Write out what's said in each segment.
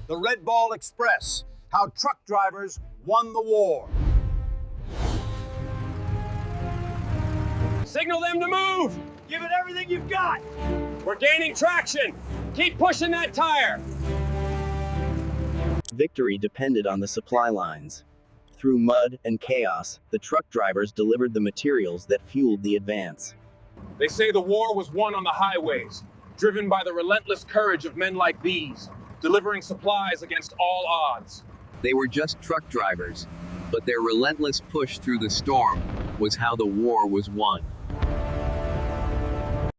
The Red Ball Express, how truck drivers won the war. Signal them to move! Give it everything you've got. We're gaining traction! Keep pushing that tire! Victory depended on the supply lines. Through mud and chaos, the truck drivers delivered the materials that fueled the advance. They say the war was won on the highways, driven by the relentless courage of men like these, delivering supplies against all odds. They were just truck drivers, but their relentless push through the storm was how the war was won.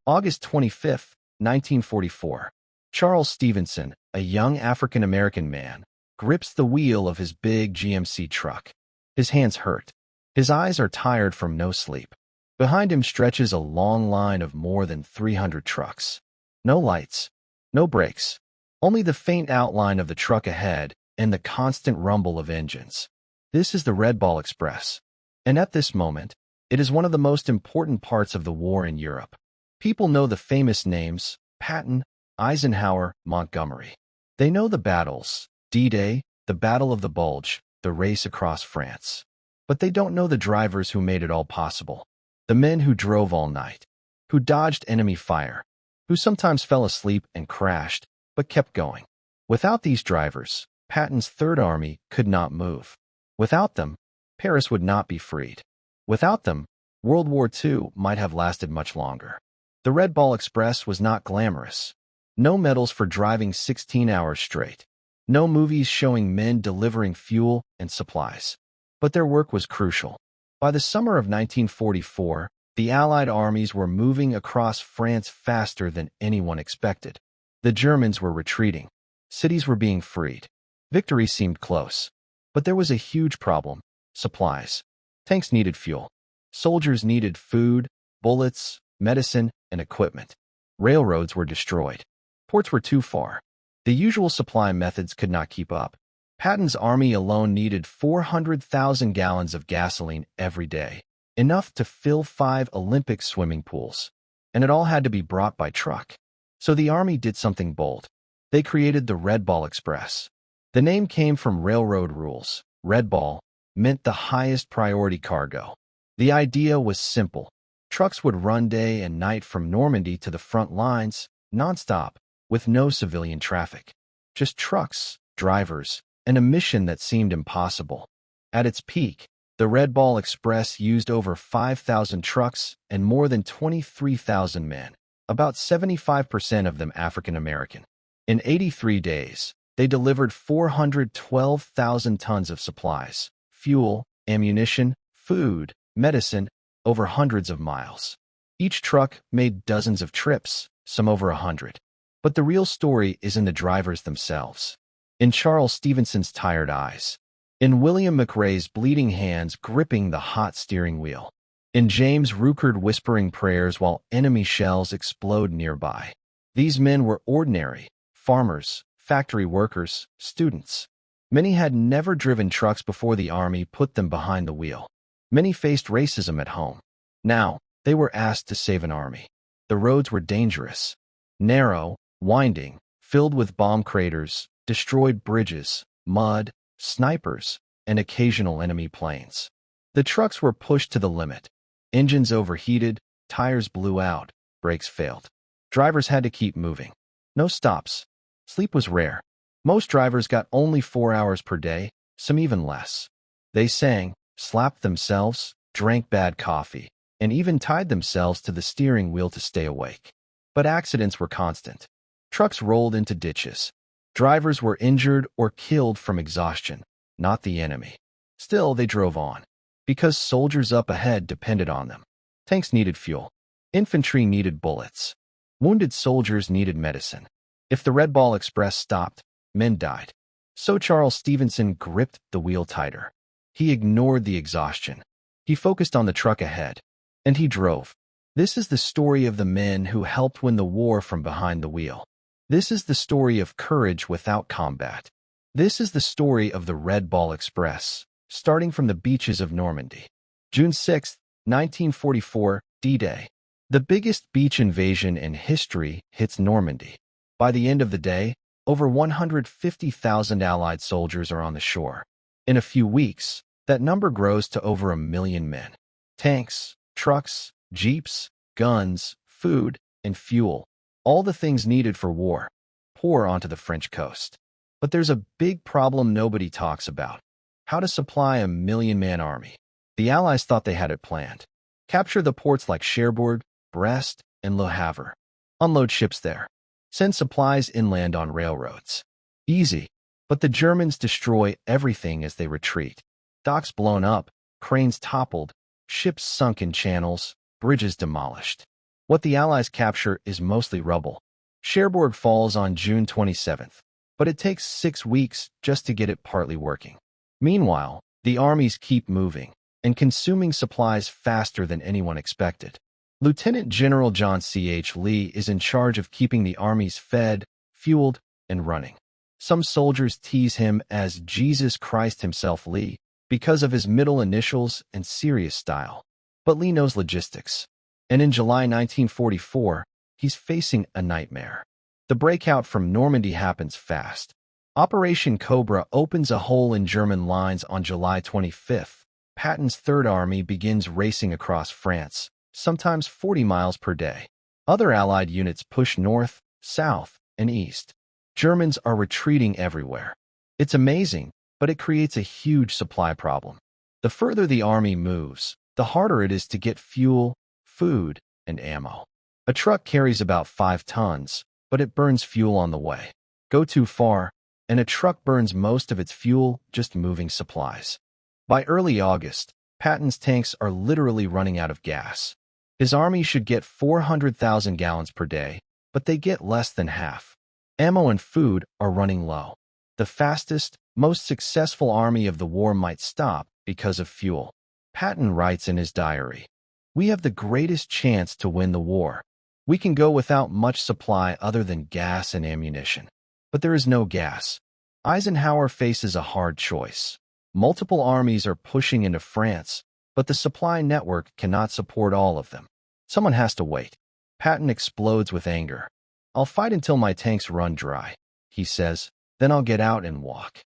August 25, 1944. Charles Stevenson, a young African-American man, grips the wheel of his big GMC truck. His hands hurt. His eyes are tired from no sleep. Behind him stretches a long line of more than 300 trucks. No lights, no brakes, only the faint outline of the truck ahead and the constant rumble of engines. This is the Red Ball Express, and at this moment, it is one of the most important parts of the war in Europe. People know the famous names Patton, Eisenhower, Montgomery. They know the battles, D-Day, the Battle of the Bulge, the race across France. But they don't know the drivers who made it all possible. The men who drove all night, who dodged enemy fire, who sometimes fell asleep and crashed, but kept going. Without these drivers, Patton's Third Army could not move. Without them, Paris would not be freed. Without them, World War II might have lasted much longer. The Red Ball Express was not glamorous. No medals for driving 16 hours straight. No movies showing men delivering fuel and supplies. But their work was crucial. By the summer of 1944, the Allied armies were moving across France faster than anyone expected. The Germans were retreating. Cities were being freed. Victory seemed close. But there was a huge problem: supplies. Tanks needed fuel. Soldiers needed food, bullets, medicine, and equipment. Railroads were destroyed. Ports were too far. The usual supply methods could not keep up. Patton's army alone needed 400,000 gallons of gasoline every day, enough to fill 5 Olympic swimming pools. And it all had to be brought by truck. So the army did something bold. They created the Red Ball Express. The name came from railroad rules. Red Ball meant the highest priority cargo. The idea was simple. Trucks would run day and night from Normandy to the front lines, nonstop, with no civilian traffic. Just trucks, drivers, and a mission that seemed impossible. At its peak, the Red Ball Express used over 5,000 trucks and more than 23,000 men, about 75% of them African American. In 83 days, they delivered 412,000 tons of supplies, fuel, ammunition, food, medicine, over hundreds of miles. Each truck made dozens of trips, some over 100. But the real story is in the drivers themselves. In Charles Stevenson's tired eyes. In William McRae's bleeding hands gripping the hot steering wheel. In James Ruckert whispering prayers while enemy shells explode nearby. These men were ordinary, farmers, factory workers, students. Many had never driven trucks before the army put them behind the wheel. Many faced racism at home. Now, they were asked to save an army. The roads were dangerous, narrow, winding, filled with bomb craters, destroyed bridges, mud, snipers, and occasional enemy planes. The trucks were pushed to the limit. Engines overheated, tires blew out, brakes failed. Drivers had to keep moving. No stops. Sleep was rare. Most drivers got only 4 hours per day, some even less. They sang, slapped themselves, drank bad coffee, and even tied themselves to the steering wheel to stay awake. But accidents were constant. Trucks rolled into ditches. Drivers were injured or killed from exhaustion, not the enemy. Still, they drove on, because soldiers up ahead depended on them. Tanks needed fuel. Infantry needed bullets. Wounded soldiers needed medicine. If the Red Ball Express stopped, men died. So Charles Stevenson gripped the wheel tighter. He ignored the exhaustion. He focused on the truck ahead. And he drove. This is the story of the men who helped win the war from behind the wheel. This is the story of courage without combat. This is the story of the Red Ball Express, starting from the beaches of Normandy. June 6, 1944, D-Day. The biggest beach invasion in history hits Normandy. By the end of the day, over 150,000 Allied soldiers are on the shore. In a few weeks, that number grows to over 1 million men. Tanks, trucks, jeeps, guns, food, and fuel, all the things needed for war, pour onto the French coast. But there's a big problem nobody talks about: how to supply a 1 million-man army. The Allies thought they had it planned. Capture the ports like Cherbourg, Brest, and Le Havre. Unload ships there. Send supplies inland on railroads. Easy. But the Germans destroy everything as they retreat. Docks blown up, cranes toppled, ships sunk in channels, bridges demolished. What the Allies capture is mostly rubble. Cherbourg falls on June 27th, but it takes 6 weeks just to get it partly working. Meanwhile, the armies keep moving and consuming supplies faster than anyone expected. Lieutenant General John C.H. Lee is in charge of keeping the armies fed, fueled, and running. Some soldiers tease him as Jesus Christ himself Lee because of his middle initials and serious style. But Lee knows logistics. And in July 1944, he's facing a nightmare. The breakout from Normandy happens fast. Operation Cobra opens a hole in German lines on July 25th. Patton's Third Army begins racing across France, sometimes 40 miles per day. Other Allied units push north, south, and east. Germans are retreating everywhere. It's amazing, but it creates a huge supply problem. The further the army moves, the harder it is to get fuel, food, and ammo. A truck carries about 5 tons, but it burns fuel on the way. Go too far, and a truck burns most of its fuel just moving supplies. By early August, Patton's tanks are literally running out of gas. His army should get 400,000 gallons per day, but they get less than half. Ammo and food are running low. The fastest, most successful army of the war might stop because of fuel. Patton writes in his diary, "We have the greatest chance to win the war. We can go without much supply other than gas and ammunition." But there is no gas. Eisenhower faces a hard choice. Multiple armies are pushing into France, but the supply network cannot support all of them. Someone has to wait. Patton explodes with anger. "I'll fight until my tanks run dry," he says, "then I'll get out and walk."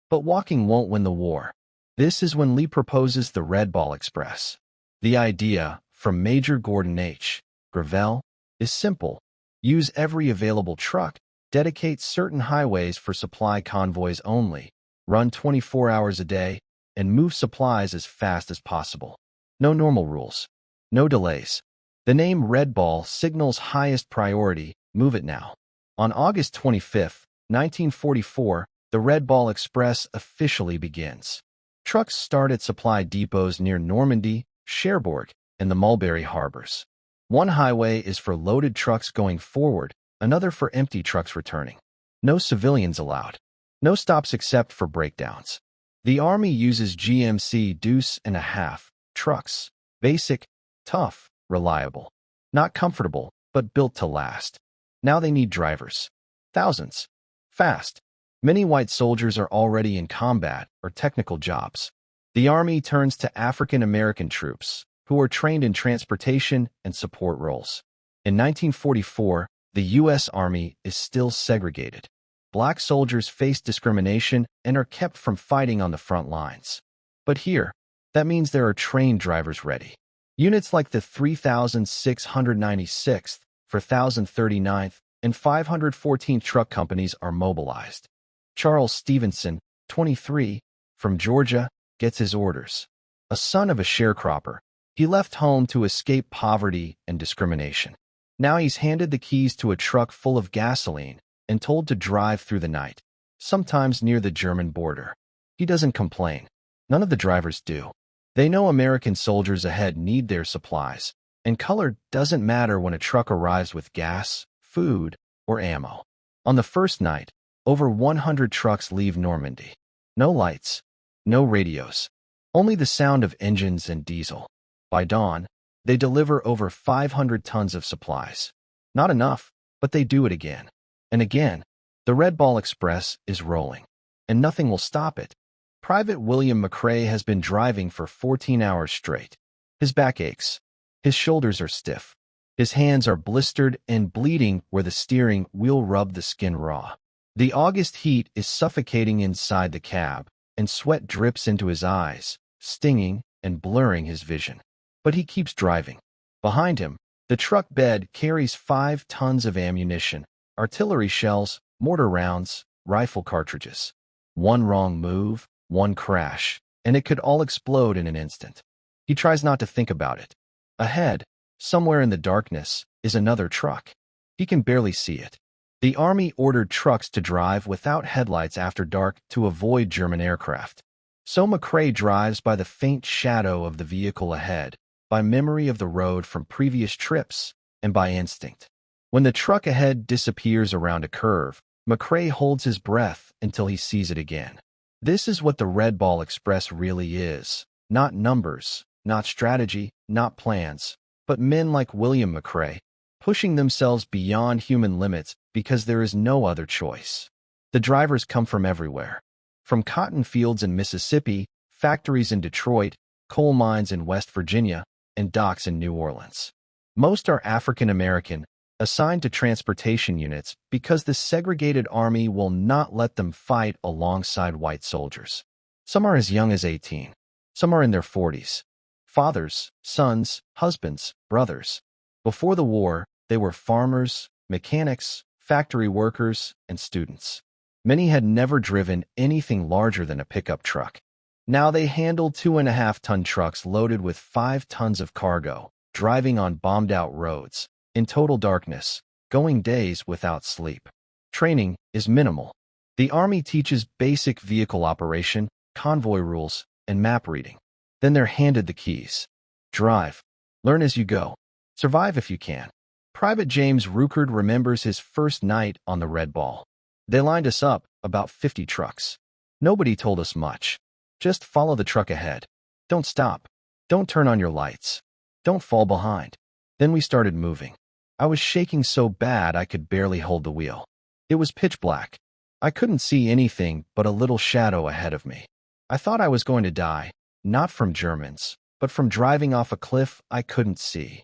But walking won't win the war. This is when Lee proposes the Red Ball Express. The idea, from Major Gordon H. Gravel, is simple. Use every available truck, dedicate certain highways for supply convoys only, run 24 hours a day, and move supplies as fast as possible. No normal rules. No delays. The name Red Ball signals highest priority, move it now. On August 25, 1944, the Red Ball Express officially begins. Trucks start at supply depots near Normandy, Cherbourg, and the Mulberry harbors. One highway is for loaded trucks going forward, another for empty trucks returning. No civilians allowed. No stops except for breakdowns. The Army uses GMC deuce and a half trucks. Basic, tough, reliable. Not comfortable, but built to last. Now they need drivers. Thousands. Fast. Many white soldiers are already in combat or technical jobs. The Army turns to African American troops, who are trained in transportation and support roles. In 1944, the U.S. Army is still segregated. Black soldiers face discrimination and are kept from fighting on the front lines. But here, that means there are trained drivers ready. Units like the 3,696th, 4,039th, and 514th truck companies are mobilized. Charles Stevenson, 23, from Georgia, gets his orders. A son of a sharecropper, he left home to escape poverty and discrimination. Now he's handed the keys to a truck full of gasoline and told to drive through the night, sometimes near the German border. He doesn't complain. None of the drivers do. They know American soldiers ahead need their supplies, and color doesn't matter when a truck arrives with gas, food, or ammo. On the first night, over 100 trucks leave Normandy. No lights, no radios, only the sound of engines and diesel. By dawn, they deliver over 500 tons of supplies. Not enough, but they do it again. And again, the Red Ball Express is rolling, and nothing will stop it. Private William McRae has been driving for 14 hours straight. His back aches. His shoulders are stiff. His hands are blistered and bleeding where the steering wheel rubbed the skin raw. The August heat is suffocating inside the cab, and sweat drips into his eyes, stinging and blurring his vision. But he keeps driving. Behind him, the truck bed carries 5 tons of ammunition, artillery shells, mortar rounds, rifle cartridges. One wrong move, one crash, and it could all explode in an instant. He tries not to think about it. Ahead, somewhere in the darkness, is another truck. He can barely see it. The Army ordered trucks to drive without headlights after dark to avoid German aircraft. So McCrae drives by the faint shadow of the vehicle ahead, by memory of the road from previous trips, and by instinct. When the truck ahead disappears around a curve, McCrae holds his breath until he sees it again. This is what the Red Ball Express really is. Not numbers, not strategy, not plans, but men like William McCrae, pushing themselves beyond human limits because there is no other choice. The drivers come from everywhere. From cotton fields in Mississippi, factories in Detroit, coal mines in West Virginia, and docks in New Orleans. Most are African American, assigned to transportation units because the segregated army will not let them fight alongside white soldiers. Some are as young as 18. Some are in their 40s. Fathers, sons, husbands, brothers. Before the war, they were farmers, mechanics, factory workers, and students. Many had never driven anything larger than a pickup truck. Now they handled 2.5-ton trucks loaded with 5 tons of cargo, driving on bombed-out roads, in total darkness, going days without sleep. Training is minimal. The Army teaches basic vehicle operation, convoy rules, and map reading. Then they're handed the keys. Drive. Learn as you go. Survive if you can. Private James Ruckert remembers his first night on the Red Ball. They lined us up, about 50 trucks. Nobody told us much. Just follow the truck ahead. Don't stop. Don't turn on your lights. Don't fall behind. Then we started moving. I was shaking so bad I could barely hold the wheel. It was pitch black. I couldn't see anything but a little shadow ahead of me. I thought I was going to die, not from Germans, but from driving off a cliff I couldn't see.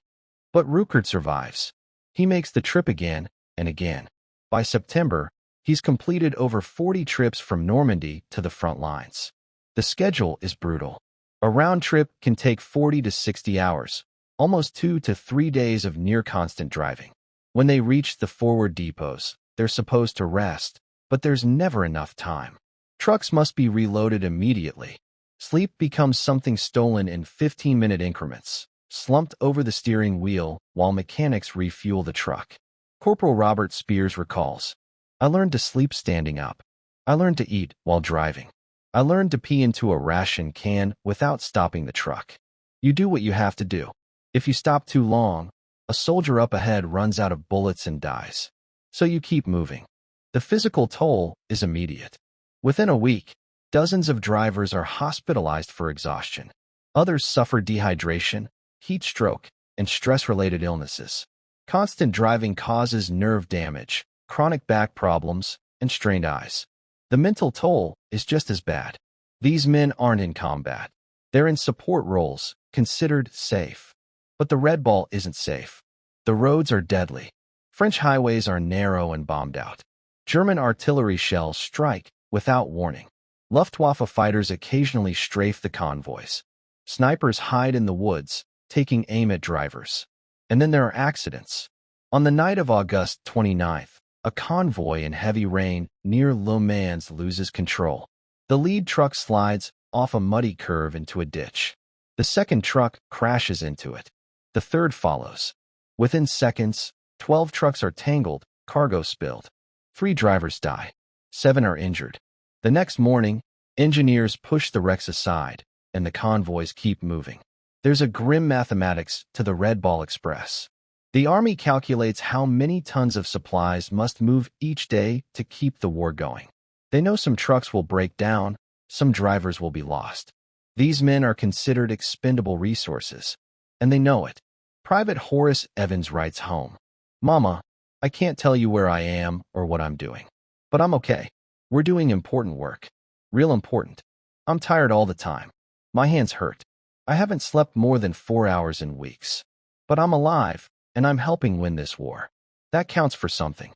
But Ruckert survives. He makes the trip again and again. By September, he's completed over 40 trips from Normandy to the front lines. The schedule is brutal. A round trip can take 40 to 60 hours, almost 2 to 3 days of near-constant driving. When they reach the forward depots, they're supposed to rest, but there's never enough time. Trucks must be reloaded immediately. Sleep becomes something stolen in 15-minute increments, slumped over the steering wheel while mechanics refuel the truck. Corporal Robert Spears recalls, "I learned to sleep standing up. I learned to eat while driving. I learned to pee into a ration can without stopping the truck. You do what you have to do. If you stop too long, a soldier up ahead runs out of bullets and dies. So you keep moving." The physical toll is immediate. Within a week, dozens of drivers are hospitalized for exhaustion. Others suffer dehydration, heat stroke, and stress-related illnesses. Constant driving causes nerve damage, chronic back problems, and strained eyes. The mental toll is just as bad. These men aren't in combat. They're in support roles, considered safe. But the Red Ball isn't safe. The roads are deadly. French highways are narrow and bombed out. German artillery shells strike without warning. Luftwaffe fighters occasionally strafe the convoys. Snipers hide in the woods, taking aim at drivers. And then there are accidents. On the night of August 29th, a convoy in heavy rain near Le Mans loses control. The lead truck slides off a muddy curve into a ditch. The second truck crashes into it. The third follows. Within seconds, 12 trucks are tangled, cargo spilled. 3 drivers die. 7 are injured. The next morning, engineers push the wrecks aside, and the convoys keep moving. There's a grim mathematics to the Red Ball Express. The Army calculates how many tons of supplies must move each day to keep the war going. They know some trucks will break down, some drivers will be lost. These men are considered expendable resources, and they know it. Private Horace Evans writes home, "Mama, I can't tell you where I am or what I'm doing. But I'm okay. We're doing important work. Real important. I'm tired all the time. My hands hurt. I haven't slept more than 4 hours in weeks. But I'm alive, and I'm helping win this war. That counts for something.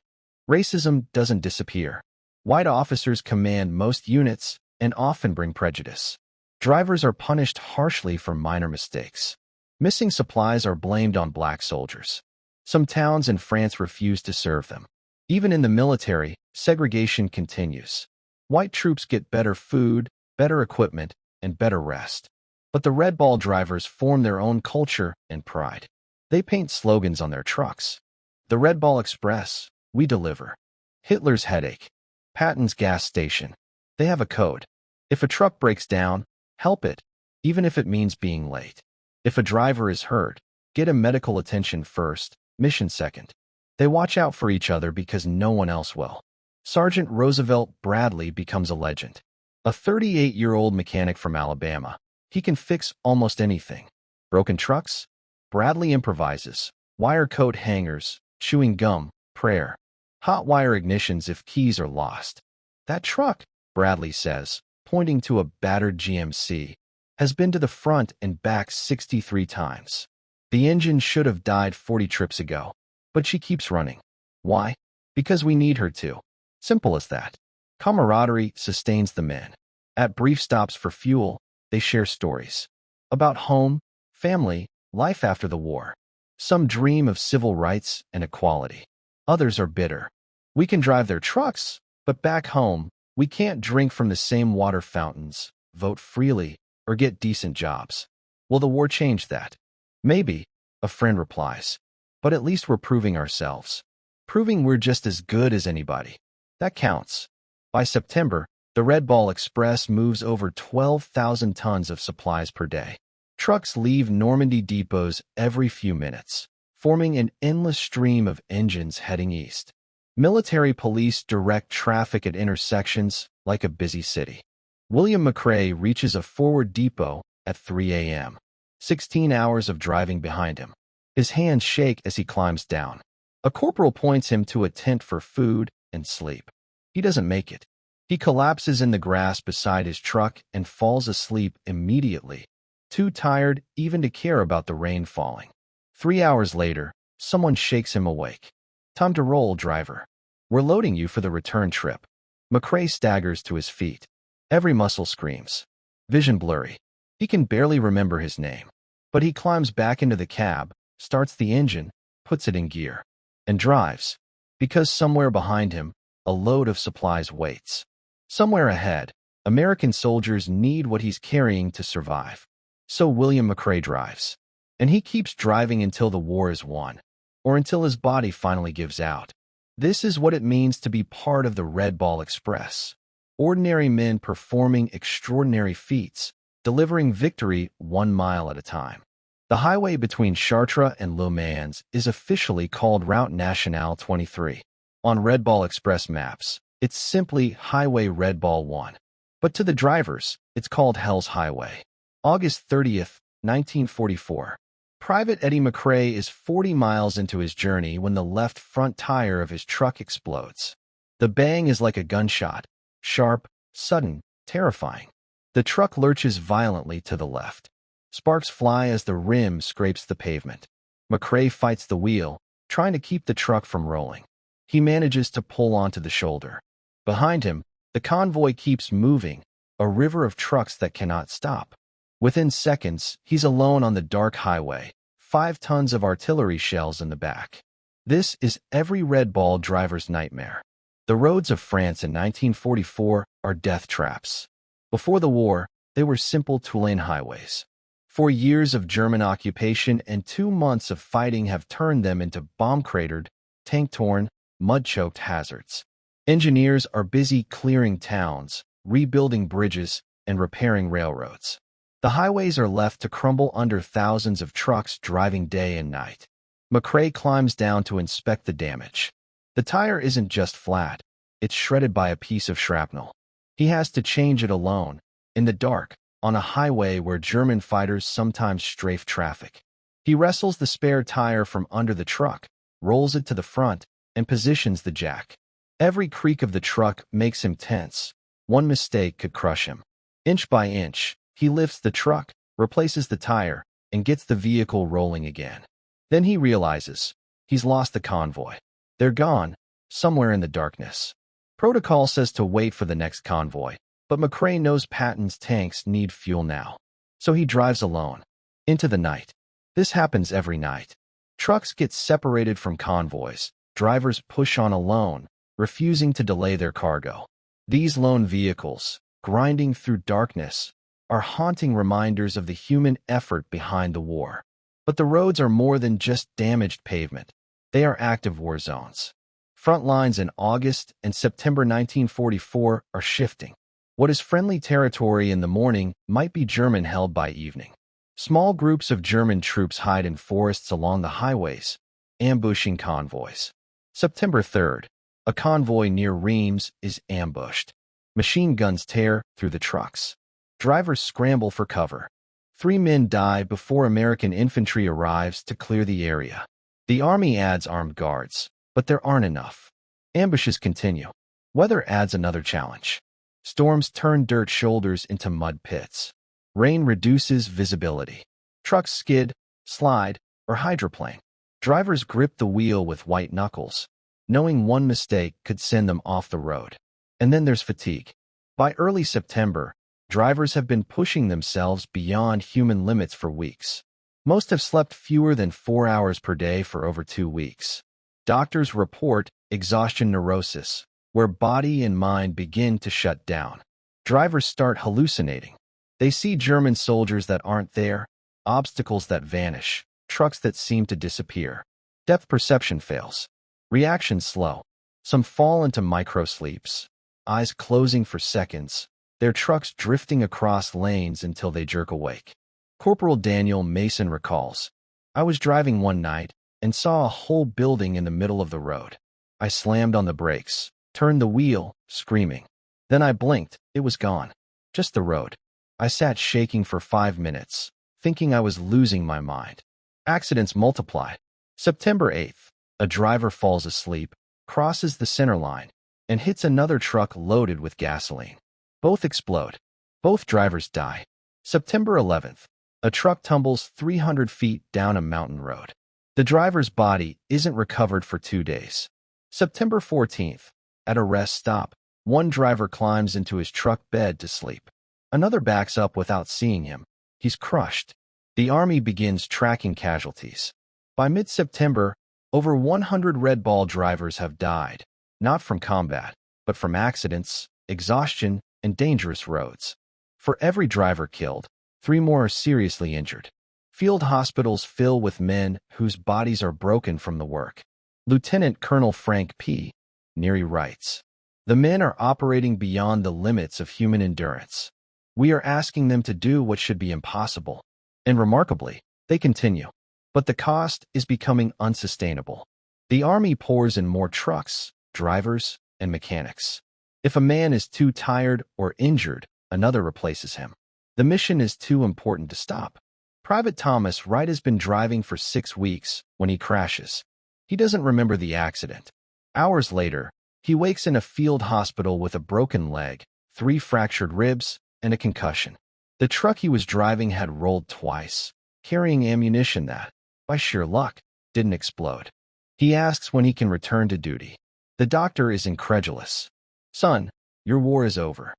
Racism doesn't disappear. White officers command most units and often bring prejudice. Drivers are punished harshly for minor mistakes. Missing supplies are blamed on black soldiers. Some towns in France refuse to serve them. Even in the military, segregation continues. White troops get better food, better equipment, and better rest. But the Red Ball drivers form their own culture and pride. They paint slogans on their trucks. The Red Ball Express, we deliver. Hitler's headache. Patton's gas station. They have a code. If a truck breaks down, help it, even if it means being late. If a driver is hurt, get him medical attention first, mission second. They watch out for each other because no one else will. Sergeant Roosevelt Bradley becomes a legend. A 38-year-old mechanic from Alabama. He can fix almost anything. Broken trucks? Bradley improvises. Wire coat hangers, chewing gum, prayer. Hot wire ignitions if keys are lost. That truck, Bradley says, pointing to a battered GMC, has been to the front and back 63 times. The engine should have died 40 trips ago, but she keeps running. Why? Because we need her to. Simple as that. Camaraderie sustains the men. At brief stops for fuel, they share stories. About home, family, life after the war. Some dream of civil rights and equality. Others are bitter. We can drive their trucks, but back home, we can't drink from the same water fountains, vote freely, or get decent jobs. Will the war change that? Maybe, a friend replies. But at least we're proving ourselves. Proving we're just as good as anybody. That counts. By September, the Red Ball Express moves over 12,000 tons of supplies per day. Trucks leave Normandy depots every few minutes, forming an endless stream of engines heading east. Military police direct traffic at intersections like a busy city. William McRae reaches a forward depot at 3 a.m., 16 hours of driving behind him. His hands shake as he climbs down. A corporal points him to a tent for food and sleep. He doesn't make it. He collapses in the grass beside his truck and falls asleep immediately, too tired even to care about the rain falling. 3 hours later, someone shakes him awake. Time to roll, driver. We're loading you for the return trip. McRae staggers to his feet. Every muscle screams. Vision blurry. He can barely remember his name. But he climbs back into the cab, starts the engine, puts it in gear, and drives. Because somewhere behind him, a load of supplies waits. Somewhere ahead, American soldiers need what he's carrying to survive. So William McRae drives. And he keeps driving until the war is won, or until his body finally gives out. This is what it means to be part of the Red Ball Express. Ordinary men performing extraordinary feats, delivering victory 1 mile at a time. The highway between Chartres and Le Mans is officially called Route Nationale 23. On Red Ball Express maps, it's simply Highway Red Ball 1. But to the drivers, it's called Hell's Highway. August 30th, 1944. Private Eddie McRae is 40 miles into his journey when the left front tire of his truck explodes. The bang is like a gunshot, sharp, sudden, terrifying. The truck lurches violently to the left. Sparks fly as the rim scrapes the pavement. McRae fights the wheel, trying to keep the truck from rolling. He manages to pull onto the shoulder. Behind him, the convoy keeps moving, a river of trucks that cannot stop. Within seconds, he's alone on the dark highway, 5 tons of artillery shells in the back. This is every Red Ball driver's nightmare. The roads of France in 1944 are death traps. Before the war, they were simple two-lane highways. 4 years of German occupation and 2 months of fighting have turned them into bomb-cratered, tank-torn, mud-choked hazards. Engineers are busy clearing towns, rebuilding bridges, and repairing railroads. The highways are left to crumble under thousands of trucks driving day and night. McRae climbs down to inspect the damage. The tire isn't just flat, it's shredded by a piece of shrapnel. He has to change it alone, in the dark, on a highway where German fighters sometimes strafe traffic. He wrestles the spare tire from under the truck, rolls it to the front, and positions the jack. Every creak of the truck makes him tense. One mistake could crush him. Inch by inch, he lifts the truck, replaces the tire, and gets the vehicle rolling again. Then he realizes he's lost the convoy. They're gone, somewhere in the darkness. Protocol says to wait for the next convoy, but McCrae knows Patton's tanks need fuel now. So he drives alone. Into the night. This happens every night. Trucks get separated from convoys. Drivers push on alone, refusing to delay their cargo. These lone vehicles, grinding through darkness, are haunting reminders of the human effort behind the war. But the roads are more than just damaged pavement. They are active war zones. Front lines in August and September 1944 are shifting. What is friendly territory in the morning might be German held by evening. Small groups of German troops hide in forests along the highways, ambushing convoys. September 3rd, a convoy near Reims is ambushed. Machine guns tear through the trucks. Drivers scramble for cover. 3 men die before American infantry arrives to clear the area. The army adds armed guards, but there aren't enough. Ambushes continue. Weather adds another challenge. Storms turn dirt shoulders into mud pits. Rain reduces visibility. Trucks skid, slide, or hydroplane. Drivers grip the wheel with white knuckles, knowing one mistake could send them off the road. And then there's fatigue. By early September, drivers have been pushing themselves beyond human limits for weeks. Most have slept fewer than 4 hours per day for over 2 weeks. Doctors report exhaustion neurosis, where body and mind begin to shut down. Drivers start hallucinating. They see German soldiers that aren't there, obstacles that vanish, trucks that seem to disappear. Depth perception fails. Reaction slow. Some fall into micro-sleeps, eyes closing for seconds, their trucks drifting across lanes until they jerk awake. Corporal Daniel Mason recalls, "I was driving one night and saw a whole building in the middle of the road. I slammed on the brakes, turned the wheel, screaming. Then I blinked, it was gone. Just the road. I sat shaking for 5 minutes, thinking I was losing my mind." Accidents multiply. September 8th, a driver falls asleep, crosses the center line, and hits another truck loaded with gasoline. Both explode. Both drivers die. September 11th, a truck tumbles 300 feet down a mountain road. The driver's body isn't recovered for 2 days. September 14th, at a rest stop, one driver climbs into his truck bed to sleep. Another backs up without seeing him. He's crushed. The Army begins tracking casualties. By mid-September, over 100 Red Ball drivers have died, not from combat, but from accidents, exhaustion, and dangerous roads. For every driver killed, 3 more are seriously injured. Field hospitals fill with men whose bodies are broken from the work. Lieutenant Colonel Frank P. Neary writes, "The men are operating beyond the limits of human endurance. We are asking them to do what should be impossible." And remarkably, they continue. But the cost is becoming unsustainable. The Army pours in more trucks, drivers, and mechanics. If a man is too tired or injured, another replaces him. The mission is too important to stop. Private Thomas Wright has been driving for 6 weeks when he crashes. He doesn't remember the accident. Hours later, he wakes in a field hospital with a broken leg, 3 fractured ribs, and a concussion. The truck he was driving had rolled twice, carrying ammunition that, by sheer luck, didn't explode. He asks when he can return to duty. The doctor is incredulous. "Son, your war is over."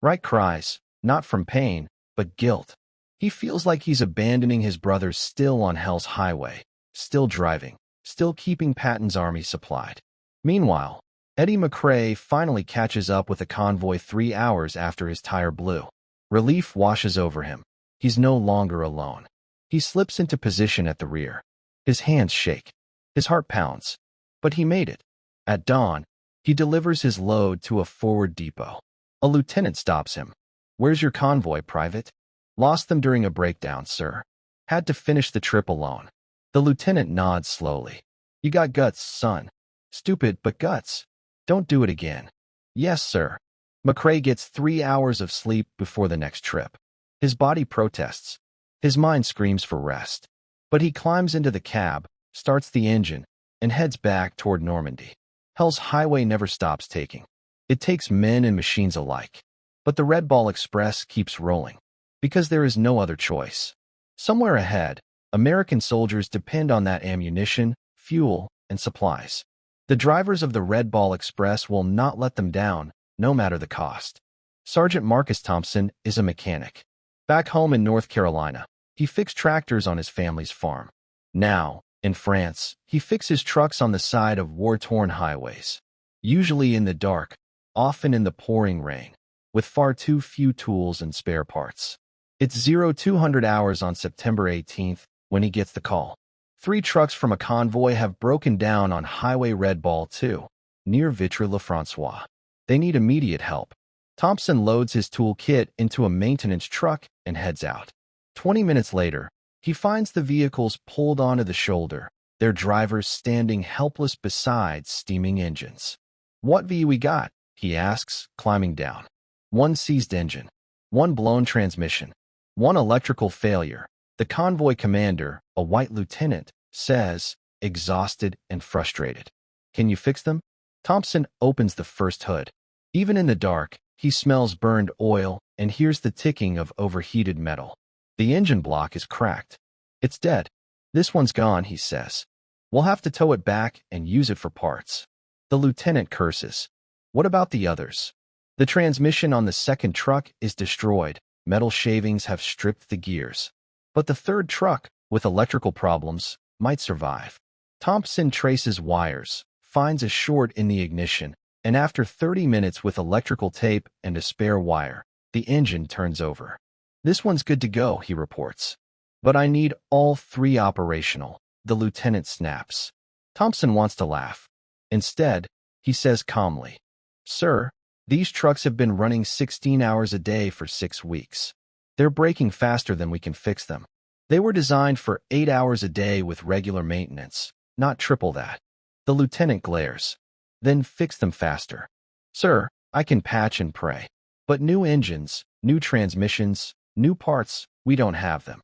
Wright cries, not from pain, but guilt. He feels like he's abandoning his brothers still on Hell's Highway, still driving, still keeping Patton's army supplied. Meanwhile, Eddie McCrae finally catches up with a convoy 3 hours after his tire blew. Relief washes over him. He's no longer alone. He slips into position at the rear. His hands shake. His heart pounds. But he made it. At dawn, he delivers his load to a forward depot. A lieutenant stops him. "Where's your convoy, Private?" "Lost them during a breakdown, sir. Had to finish the trip alone." The lieutenant nods slowly. "You got guts, son. Stupid, but guts. Don't do it again." "Yes, sir." McCrae gets 3 hours of sleep before the next trip. His body protests. His mind screams for rest. But he climbs into the cab, starts the engine, and heads back toward Normandy. Hell's Highway never stops taking. It takes men and machines alike. But the Red Ball Express keeps rolling. Because there is no other choice. Somewhere ahead, American soldiers depend on that ammunition, fuel, and supplies. The drivers of the Red Ball Express will not let them down, no matter the cost. Sergeant Marcus Thompson is a mechanic. Back home in North Carolina, he fixed tractors on his family's farm. Now, in France, he fixes trucks on the side of war-torn highways. Usually in the dark, often in the pouring rain, with far too few tools and spare parts. It's 0200 hours on September 18th when he gets the call. 3 trucks from a convoy have broken down on Highway Red Ball 2, near Vitry-le-François. They need immediate help. Thompson loads his tool kit into a maintenance truck and heads out. 20 minutes later, he finds the vehicles pulled onto the shoulder, their drivers standing helpless beside steaming engines. "What V we got?" he asks, climbing down. 1 seized engine, 1 blown transmission, 1 electrical failure. The convoy commander, a white lieutenant, says, exhausted and frustrated. "Can you fix them?" Thompson opens the first hood. Even in the dark, he smells burned oil and hears the ticking of overheated metal. The engine block is cracked. "It's dead. This one's gone," he says. "We'll have to tow it back and use it for parts." The lieutenant curses. "What about the others?" "The transmission on the second truck is destroyed. Metal shavings have stripped the gears. But the third truck, with electrical problems, might survive." Thompson traces wires, finds a short in the ignition, and after 30 minutes with electrical tape and a spare wire, the engine turns over. "This one's good to go," he reports. "But I need all 3 operational," the lieutenant snaps. Thompson wants to laugh. Instead, he says calmly, "Sir, these trucks have been running 16 hours a day for 6 weeks. They're breaking faster than we can fix them. They were designed for 8 hours a day with regular maintenance, not triple that." The lieutenant glares. "Then fix them faster." "Sir, I can patch and pray. But new engines, new transmissions, new parts, we don't have them."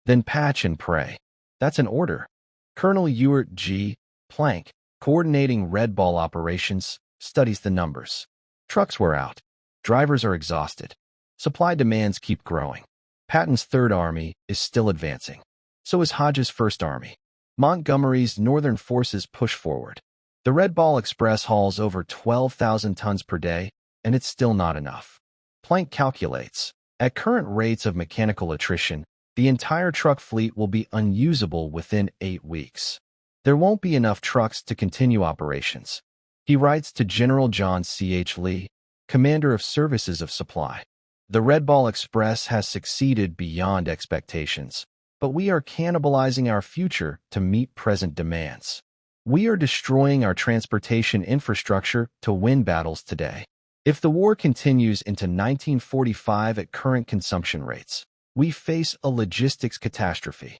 "Then patch and pray." That's an order. Colonel Ewart G. Plank, coordinating Red Ball operations, studies the numbers. Trucks wear out. Drivers are exhausted. Supply demands keep growing. Patton's Third Army is still advancing. So is Hodge's First Army. Montgomery's northern forces push forward. The Red Ball Express hauls over 12,000 tons per day, and it's still not enough. Plank calculates, at current rates of mechanical attrition, the entire truck fleet will be unusable within 8 weeks. There won't be enough trucks to continue operations. He writes to General John C.H. Lee, commander of Services of Supply. "The Red Ball Express has succeeded beyond expectations, but we are cannibalizing our future to meet present demands. We are destroying our transportation infrastructure to win battles today. If the war continues into 1945 at current consumption rates, we face a logistics catastrophe."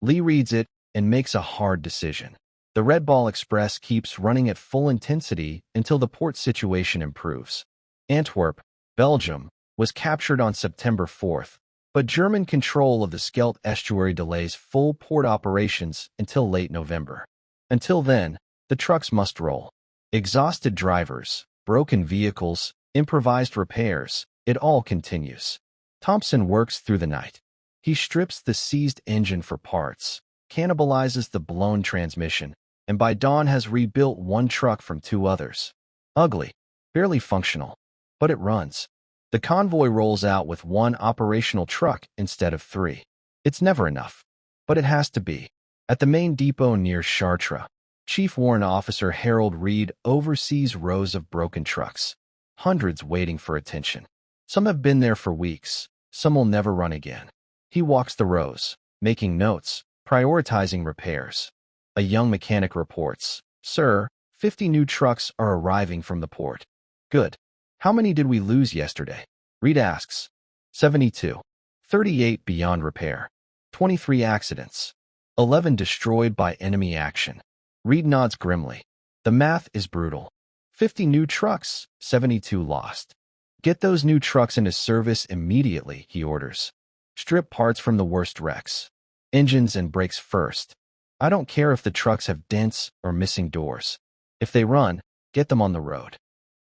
Lee reads it and makes a hard decision. The Red Ball Express keeps running at full intensity until the port situation improves. Antwerp, Belgium, was captured on September 4th, but German control of the Scheldt estuary delays full port operations until late November. Until then, the trucks must roll. Exhausted drivers, broken vehicles, improvised repairs, it all continues. Thompson works through the night. He strips the seized engine for parts, cannibalizes the blown transmission, and by dawn has rebuilt 1 truck from 2 others. Ugly, barely functional, but it runs. The convoy rolls out with 1 operational truck instead of 3. It's never enough, but it has to be. At the main depot near Chartres, Chief Warrant Officer Harold Reed oversees rows of broken trucks, hundreds waiting for attention. Some have been there for weeks, some will never run again. He walks the rows, making notes, prioritizing repairs. A young mechanic reports, "Sir, 50 new trucks are arriving from the port." "Good. How many did we lose yesterday?" Reed asks. 72. 38 beyond repair. 23 accidents. 11 destroyed by enemy action. Reed nods grimly. The math is brutal. 50 new trucks, 72 lost. "Get those new trucks into service immediately," he orders. "Strip parts from the worst wrecks. Engines and brakes first. I don't care if the trucks have dents or missing doors. If they run, get them on the road."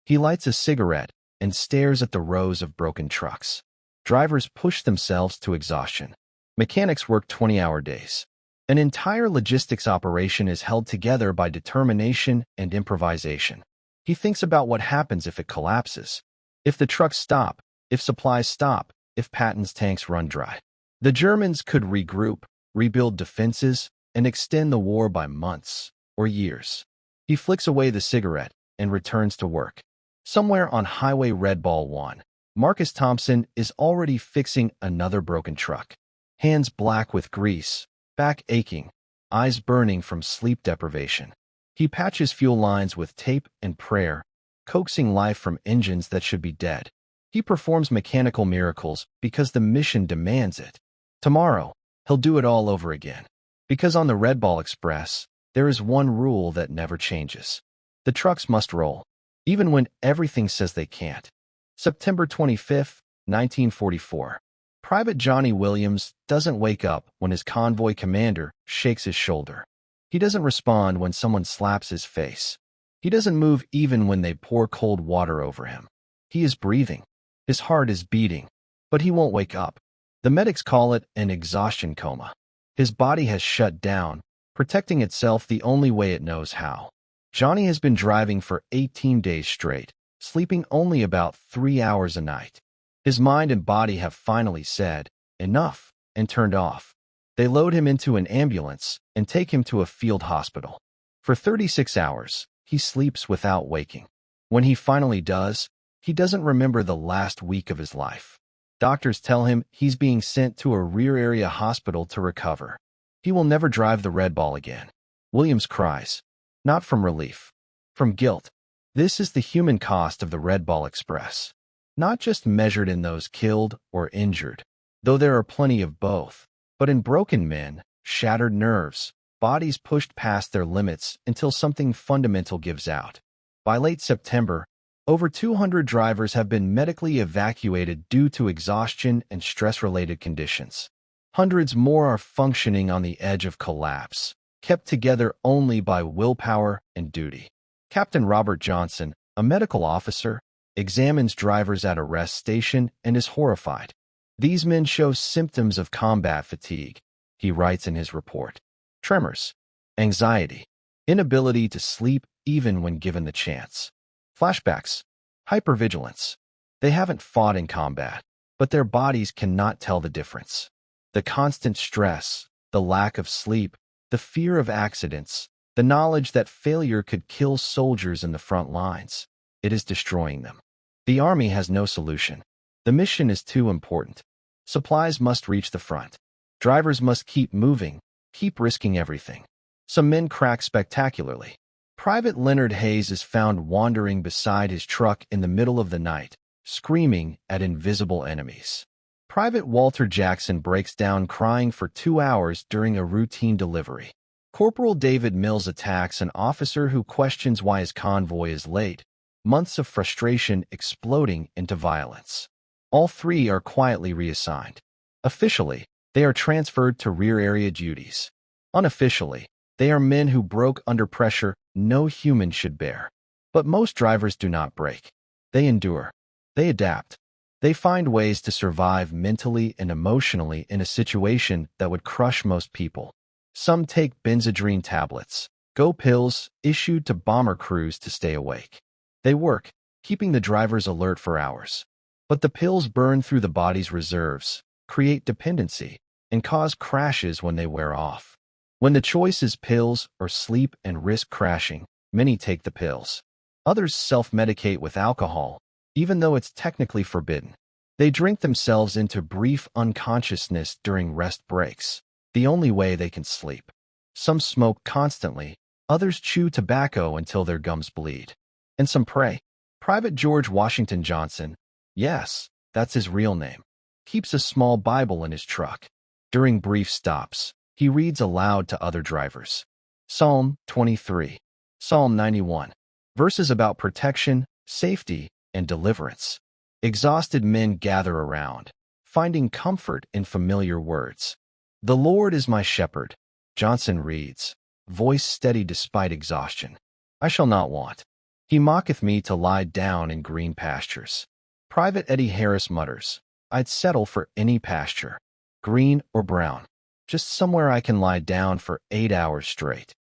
He lights a cigarette and stares at the rows of broken trucks. Drivers push themselves to exhaustion. Mechanics work 20-hour days. An entire logistics operation is held together by determination and improvisation. He thinks about what happens if it collapses, if the trucks stop, if supplies stop, if Patton's tanks run dry. The Germans could regroup, rebuild defenses, and extend the war by months or years. He flicks away the cigarette and returns to work. Somewhere on Highway Red Ball 1, Marcus Thompson is already fixing another broken truck. Hands black with grease, back aching, eyes burning from sleep deprivation. He patches fuel lines with tape and prayer, coaxing life from engines that should be dead. He performs mechanical miracles because the mission demands it. Tomorrow, he'll do it all over again. Because on the Red Ball Express, there is one rule that never changes. The trucks must roll, even when everything says they can't. September 25, 1944. Private Johnny Williams doesn't wake up when his convoy commander shakes his shoulder. He doesn't respond when someone slaps his face. He doesn't move even when they pour cold water over him. He is breathing. His heart is beating, but he won't wake up. The medics call it an exhaustion coma. His body has shut down, protecting itself the only way it knows how. Johnny has been driving for 18 days straight, sleeping only about 3 hours a night. His mind and body have finally said, enough, and turned off. They load him into an ambulance and take him to a field hospital. For 36 hours, he sleeps without waking. When he finally does, he doesn't remember the last week of his life. Doctors tell him he's being sent to a rear area hospital to recover. He will never drive the Red Ball again. Williams cries, not from relief, from guilt. This is the human cost of the Red Ball Express. Not just measured in those killed or injured, though there are plenty of both, but in broken men, shattered nerves, bodies pushed past their limits until something fundamental gives out. By late September, over 200 drivers have been medically evacuated due to exhaustion and stress-related conditions. Hundreds more are functioning on the edge of collapse, kept together only by willpower and duty. Captain Robert Johnson, a medical officer, examines drivers at a rest station and is horrified. These men show symptoms of combat fatigue, he writes in his report. Tremors, anxiety, inability to sleep even when given the chance. Flashbacks, hypervigilance. They haven't fought in combat, but their bodies cannot tell the difference. The constant stress, the lack of sleep, the fear of accidents, the knowledge that failure could kill soldiers in the front lines. It is destroying them. The Army has no solution. The mission is too important. Supplies must reach the front. Drivers must keep moving, keep risking everything. Some men crack spectacularly. Private Leonard Hayes is found wandering beside his truck in the middle of the night, screaming at invisible enemies. Private Walter Jackson breaks down crying for 2 hours during a routine delivery. Corporal David Mills attacks an officer who questions why his convoy is late, months of frustration exploding into violence. All three are quietly reassigned. Officially, they are transferred to rear area duties. Unofficially, they are men who broke under pressure no human should bear. But most drivers do not break. They endure. They adapt. They find ways to survive mentally and emotionally in a situation that would crush most people. Some take benzodrine tablets, go pills issued to bomber crews to stay awake. They work, keeping the drivers alert for hours. But the pills burn through the body's reserves, create dependency, and cause crashes when they wear off. When the choice is pills or sleep and risk crashing, many take the pills. Others self-medicate with alcohol, even though it's technically forbidden. They drink themselves into brief unconsciousness during rest breaks, the only way they can sleep. Some smoke constantly, others chew tobacco until their gums bleed. And some pray. Private George Washington Johnson, yes, that's his real name, keeps a small Bible in his truck. During brief stops, he reads aloud to other drivers. Psalm 23, Psalm 91, verses about protection, safety, and deliverance. Exhausted men gather around, finding comfort in familiar words. The Lord is my shepherd, Johnson reads, voice steady despite exhaustion. I shall not want. He mocketh me to lie down in green pastures. Private Eddie Harris mutters, I'd settle for any pasture, green or brown. just somewhere I can lie down for 8 hours straight.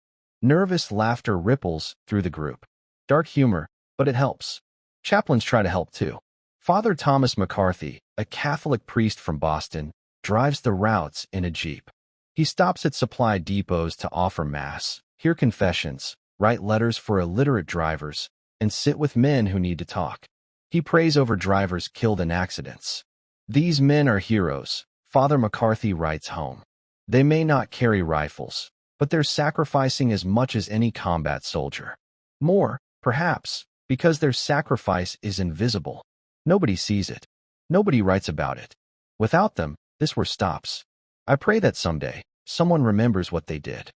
Nervous laughter ripples through the group. Dark humor, but it helps. Chaplains try to help too. Father Thomas McCarthy, a Catholic priest from Boston, drives the routes in a Jeep. He stops at supply depots to offer Mass, hear confessions, write letters for illiterate drivers, and sit with men who need to talk. He prays over drivers killed in accidents. These men are heroes, Father McCarthy writes home. They may not carry rifles, but they're sacrificing as much as any combat soldier. More, perhaps, because their sacrifice is invisible. Nobody sees it. Nobody writes about it. Without them, this war stops. I pray that someday, someone remembers what they did.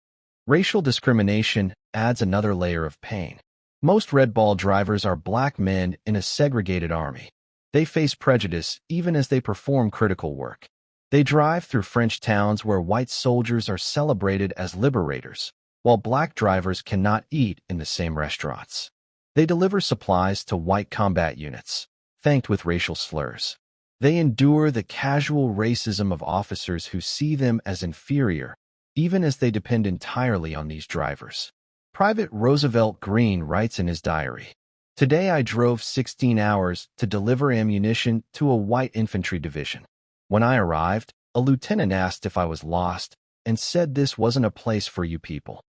Racial discrimination adds another layer of pain. Most Red Ball drivers are black men in a segregated army. They face prejudice even as they perform critical work. They drive through French towns where white soldiers are celebrated as liberators, while black drivers cannot eat in the same restaurants. They deliver supplies to white combat units, thanked with racial slurs. They endure the casual racism of officers who see them as inferior, even as they depend entirely on these drivers. Private Roosevelt Green writes in his diary, "Today I drove 16 hours to deliver ammunition to a white infantry division. When I arrived, a lieutenant asked if I was lost and said this wasn't a place for you people.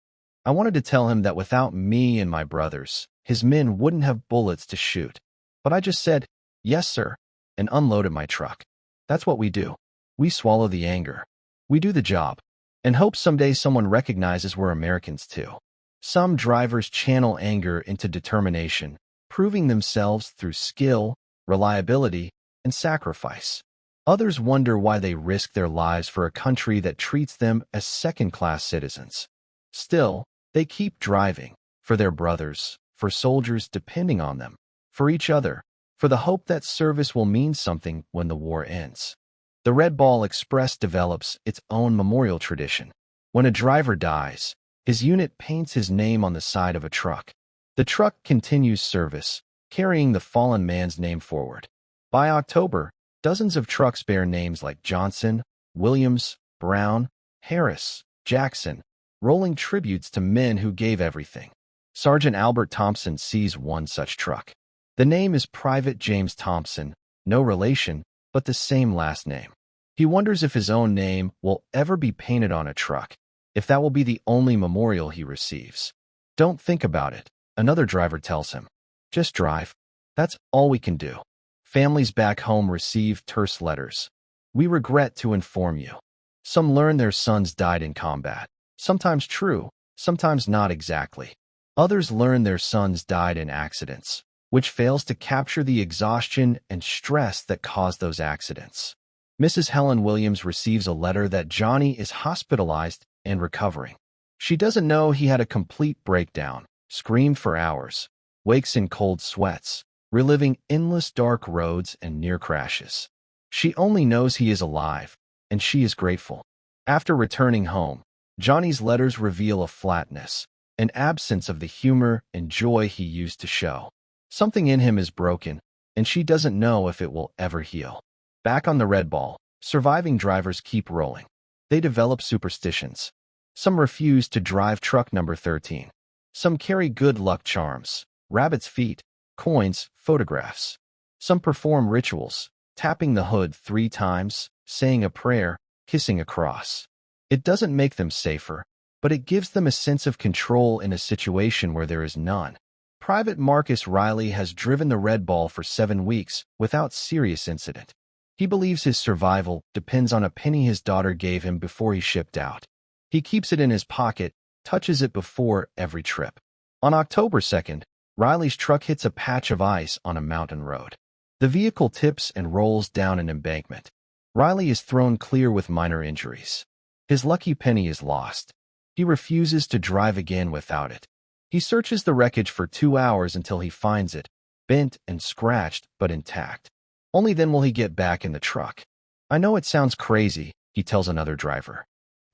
I wanted to tell him that without me and my brothers, his men wouldn't have bullets to shoot. But I just said, 'Yes, sir,' and unloaded my truck. That's what we do. We swallow the anger. We do the job, and hope someday someone recognizes we're Americans too." Some drivers channel anger into determination, proving themselves through skill, reliability, and sacrifice. Others wonder why they risk their lives for a country that treats them as second-class citizens. Still, they keep driving, for their brothers, for soldiers depending on them, for each other, for the hope that service will mean something when the war ends. The Red Ball Express develops its own memorial tradition. When a driver dies, his unit paints his name on the side of a truck. The truck continues service, carrying the fallen man's name forward. By October, dozens of trucks bear names like Johnson, Williams, Brown, Harris, Jackson, rolling tributes to men who gave everything. Sergeant Albert Thompson sees one such truck. The name is Private James Thompson, no relation, but the same last name. He wonders if his own name will ever be painted on a truck, if that will be the only memorial he receives. "Don't think about it," another driver tells him. "Just drive. That's all we can do." Families back home receive terse letters. "We regret to inform you." Some learn their sons died in combat. Sometimes true, sometimes not exactly. Others learn their sons died in accidents, which fails to capture the exhaustion and stress that caused those accidents. Mrs. Helen Williams receives a letter that Johnny is hospitalized and recovering. She doesn't know he had a complete breakdown, screamed for hours, wakes in cold sweats, reliving endless dark roads and near crashes. She only knows he is alive, and she is grateful. After returning home, Johnny's letters reveal a flatness, an absence of the humor and joy he used to show. Something in him is broken, and she doesn't know if it will ever heal. Back on the Red Ball, surviving drivers keep rolling. They develop superstitions. Some refuse to drive truck number 13. Some carry good luck charms, rabbit's feet, coins, photographs. Some perform rituals, tapping the hood 3 times, saying a prayer, kissing a cross. It doesn't make them safer, but it gives them a sense of control in a situation where there is none. Private Marcus Riley has driven the Red Ball for 7 weeks without serious incident. He believes his survival depends on a penny his daughter gave him before he shipped out. He keeps it in his pocket, touches it before every trip. On October 2nd, Riley's truck hits a patch of ice on a mountain road. The vehicle tips and rolls down an embankment. Riley is thrown clear with minor injuries. His lucky penny is lost. He refuses to drive again without it. He searches the wreckage for 2 hours until he finds it, bent and scratched but intact. Only then will he get back in the truck. "I know it sounds crazy," he tells another driver,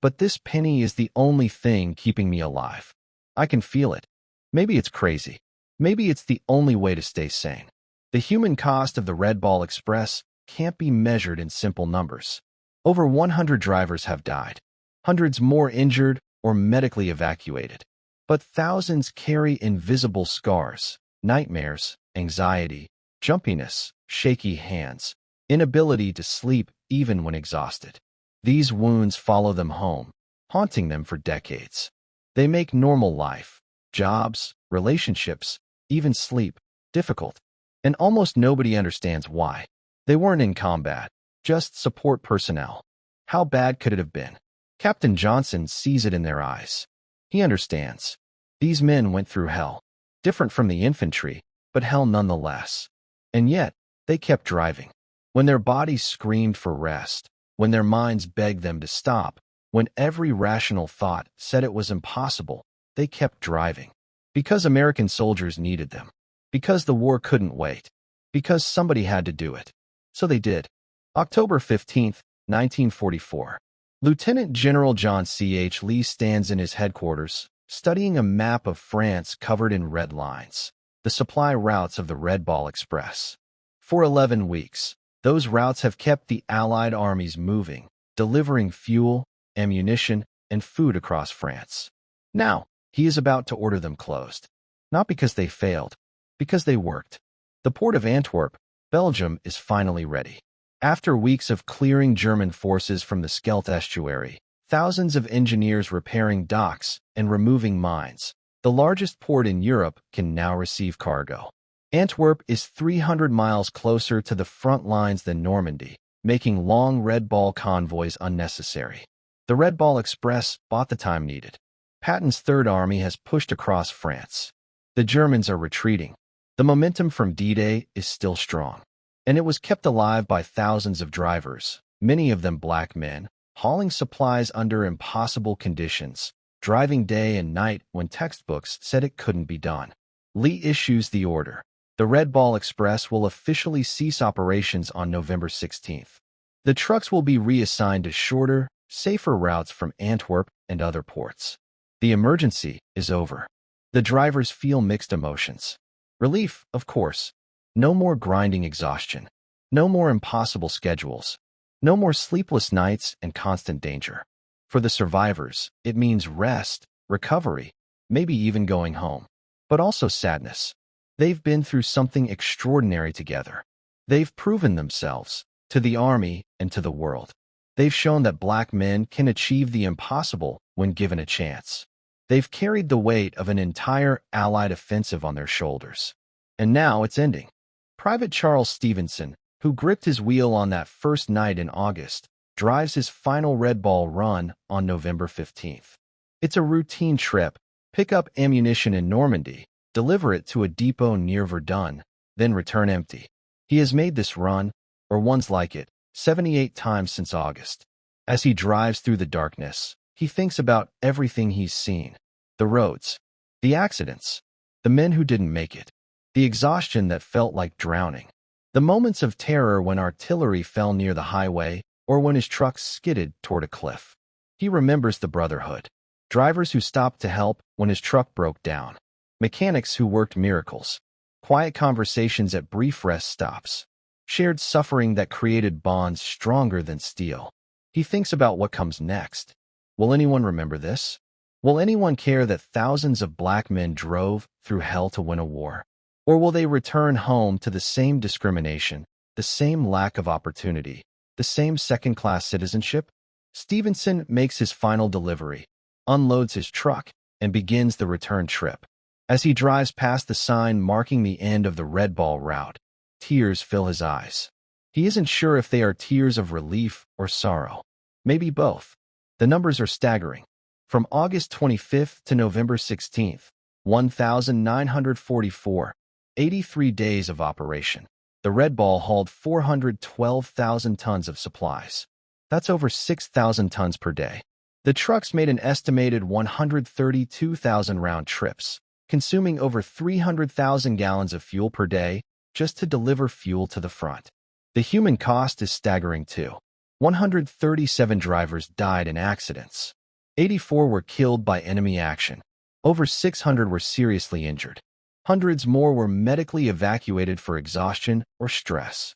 "but this penny is the only thing keeping me alive. I can feel it. Maybe it's crazy. Maybe it's the only way to stay sane." The human cost of the Red Ball Express can't be measured in simple numbers. Over 100 drivers have died. Hundreds more injured or medically evacuated. But thousands carry invisible scars, nightmares, anxiety, jumpiness, shaky hands, inability to sleep even when exhausted. These wounds follow them home, haunting them for decades. They make normal life, jobs, relationships, even sleep, difficult. And almost nobody understands why. They weren't in combat, just support personnel. How bad could it have been? Captain Johnson sees it in their eyes. He understands. These men went through hell. Different from the infantry, but hell nonetheless. And yet, they kept driving. When their bodies screamed for rest, when their minds begged them to stop, when every rational thought said it was impossible, they kept driving. Because American soldiers needed them. Because the war couldn't wait. Because somebody had to do it. So they did. October 15, 1944. Lieutenant General John C.H. Lee stands in his headquarters, studying a map of France covered in red lines, the supply routes of the Red Ball Express. For 11 weeks, those routes have kept the Allied armies moving, delivering fuel, ammunition, and food across France. Now, he is about to order them closed. Not because they failed, because they worked. The port of Antwerp, Belgium, is finally ready. After weeks of clearing German forces from the Scheldt estuary, thousands of engineers repairing docks and removing mines, the largest port in Europe can now receive cargo. Antwerp is 300 miles closer to the front lines than Normandy, making long Red Ball convoys unnecessary. The Red Ball Express bought the time needed. Patton's Third Army has pushed across France. The Germans are retreating. The momentum from D-Day is still strong. And it was kept alive by thousands of drivers, many of them black men, hauling supplies under impossible conditions, driving day and night when textbooks said it couldn't be done. Lee issues the order. The Red Ball Express will officially cease operations on November 16th. The trucks will be reassigned to shorter, safer routes from Antwerp and other ports. The emergency is over. The drivers feel mixed emotions. Relief, of course. No more grinding exhaustion. No more impossible schedules. No more sleepless nights and constant danger. For the survivors, it means rest, recovery, maybe even going home. But also sadness. They've been through something extraordinary together. They've proven themselves, to the Army and to the world. They've shown that black men can achieve the impossible when given a chance. They've carried the weight of an entire Allied offensive on their shoulders. And now it's ending. Private Charles Stevenson, who gripped his wheel on that first night in August, drives his final Red Ball run on November 15th. It's a routine trip, pick up ammunition in Normandy, deliver it to a depot near Verdun, then return empty. He has made this run, or ones like it, 78 times since August. As he drives through the darkness, he thinks about everything he's seen. The roads, the accidents, the men who didn't make it, the exhaustion that felt like drowning, the moments of terror when artillery fell near the highway or when his truck skidded toward a cliff. He remembers the brotherhood, drivers who stopped to help when his truck broke down, mechanics who worked miracles, quiet conversations at brief rest stops, shared suffering that created bonds stronger than steel. He thinks about what comes next. Will anyone remember this? Will anyone care that thousands of black men drove through hell to win a war? Or will they return home to the same discrimination, the same lack of opportunity, the same second-class citizenship? Stevenson makes his final delivery, unloads his truck, and begins the return trip. As he drives past the sign marking the end of the Red Ball route, tears fill his eyes. He isn't sure if they are tears of relief or sorrow. Maybe both. The numbers are staggering. From August 25th to November 16th, 1,944, 83 days of operation. The Red Ball hauled 412,000 tons of supplies. That's over 6,000 tons per day. The trucks made an estimated 132,000 round trips, consuming over 300,000 gallons of fuel per day just to deliver fuel to the front. The human cost is staggering too. 137 drivers died in accidents. 84 were killed by enemy action. Over 600 were seriously injured. Hundreds more were medically evacuated for exhaustion or stress.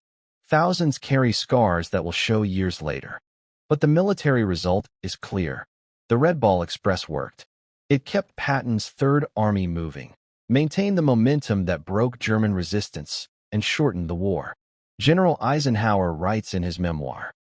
Thousands carry scars that will show years later. But the military result is clear. The Red Ball Express worked. It kept Patton's Third Army moving, maintained the momentum that broke German resistance, and shortened the war. General Eisenhower writes in his memoir,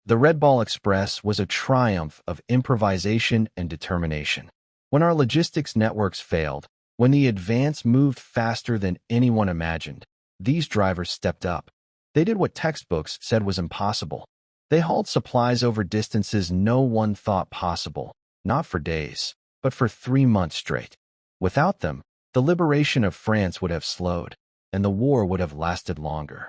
"The Red Ball Express was a triumph of improvisation and determination. When our logistics networks failed, when the advance moved faster than anyone imagined, these drivers stepped up. They did what textbooks said was impossible. They hauled supplies over distances no one thought possible, not for days, but for 3 months straight. Without them, the liberation of France would have slowed, and the war would have lasted longer."